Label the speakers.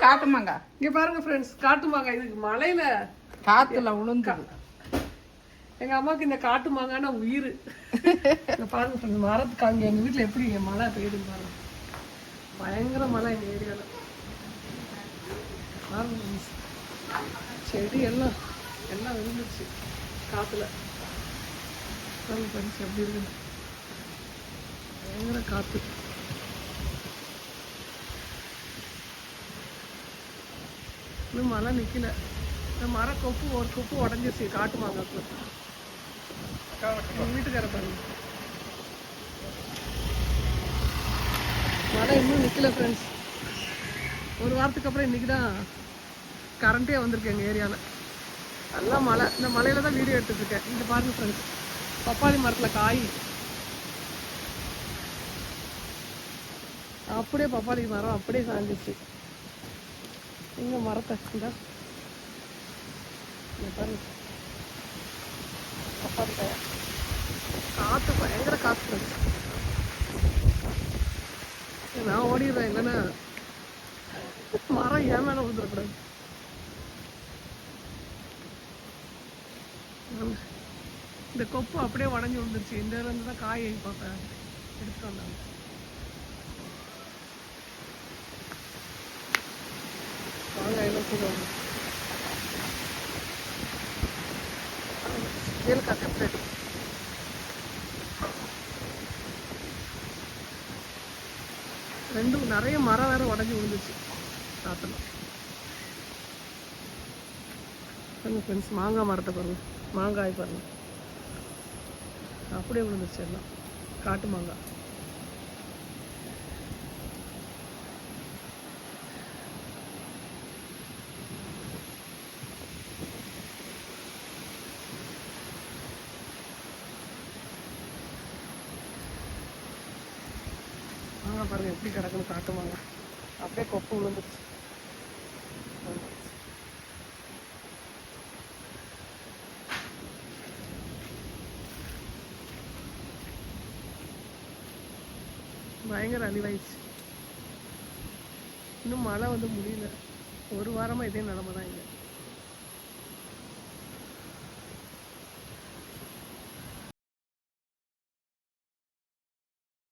Speaker 1: காட்டு மாங்காய்
Speaker 2: இங்க பாருங்க ஃப்ரெண்ட்ஸ், காட்டு மாங்காய். இதுக்கு மலையில
Speaker 1: காத்துல உளுந்து.
Speaker 2: எங்க அம்மாவுக்கு இந்த காட்டு மாங்காய்னா உயிர். இங்க பாருங்க ஃப்ரெண்ட்ஸ், மரத்துக்கு அங்கே எங்க வீட்டுல எப்படி மழை பெய்யுதுன்னு பாருங்க. பயங்கர மழை எங்க ஏரியாவில். பாருங்க ஃப்ரெண்ட்ஸ், செடி எல்லாம் எல்லாம் விழுந்துருச்சு காத்துல. பாருங்க ஃப்ரெண்ட்ஸ் எப்படி இருக்குது, பயங்கர காத்து. இன்னும் மழை நிக்கல. இந்த மர கொப்பு ஒரு கொப்பு உடஞ்சிருச்சு காட்டு மாங்காக்குள்ள. வீட்டுக்கார பாருங்க, மழை இன்னும் நிக்கல ஃப்ரெண்ட்ஸ். ஒரு வாரத்துக்கு அப்புறம் இன்னைக்கு தான் கரண்டே வந்திருக்கு எங்கள் ஏரியாவில். நல்லா மழை. இந்த மலையில தான் வீடியோ எடுத்துட்டு இருக்கேன். இங்கே பாருங்க ஃப்ரெண்ட்ஸ், பப்பாளி மரத்தில் காய். அப்படியே பப்பாளி மரம் அப்படியே சாஞ்சிச்சு. இங்கே மரத்தை இந்த பாருங்க, பப்பாளி காயா. காற்று பயங்கர காற்று ஃப்ரெண்ட்ஸ். நான் ஓடிடுறேன், இல்லைன்னா மரம் ஏன் மேலே விழுந்துடக்கூடாது. இந்த கொப்பு அப்படியே உடஞ்சி விழுந்துருச்சு. இந்த இருந்து தான் காய் பார்ப்பேன் எடுத்துட்டு வந்தாங்க. மாங்காய் எல்லாம் கூட வெயில் காற்று எப்படி அடிக்கும். ரெண்டும் நிறைய மரம் வேற உடஞ்சி விழுந்துச்சு காத்துல. ஃப்ரெண்ட்ஸ், மாங்காய் மரத்தை பாருங்க, மாங்காய் பாருங்க அப்படியே விழுந்துருச்சு எல்லாம். காட்டு மாங்காய். மாங்காய் பாருங்க எப்படி கிடக்குன்னு. காட்டு மாங்காய் அப்படியே கொப்பு விழுந்துருச்சு. பயங்கர அழிவாயிடுச்சு. இன்னும் மழை வந்து முடியல. ஒரு வாரமாக இதே நிலமை தான் இங்கே.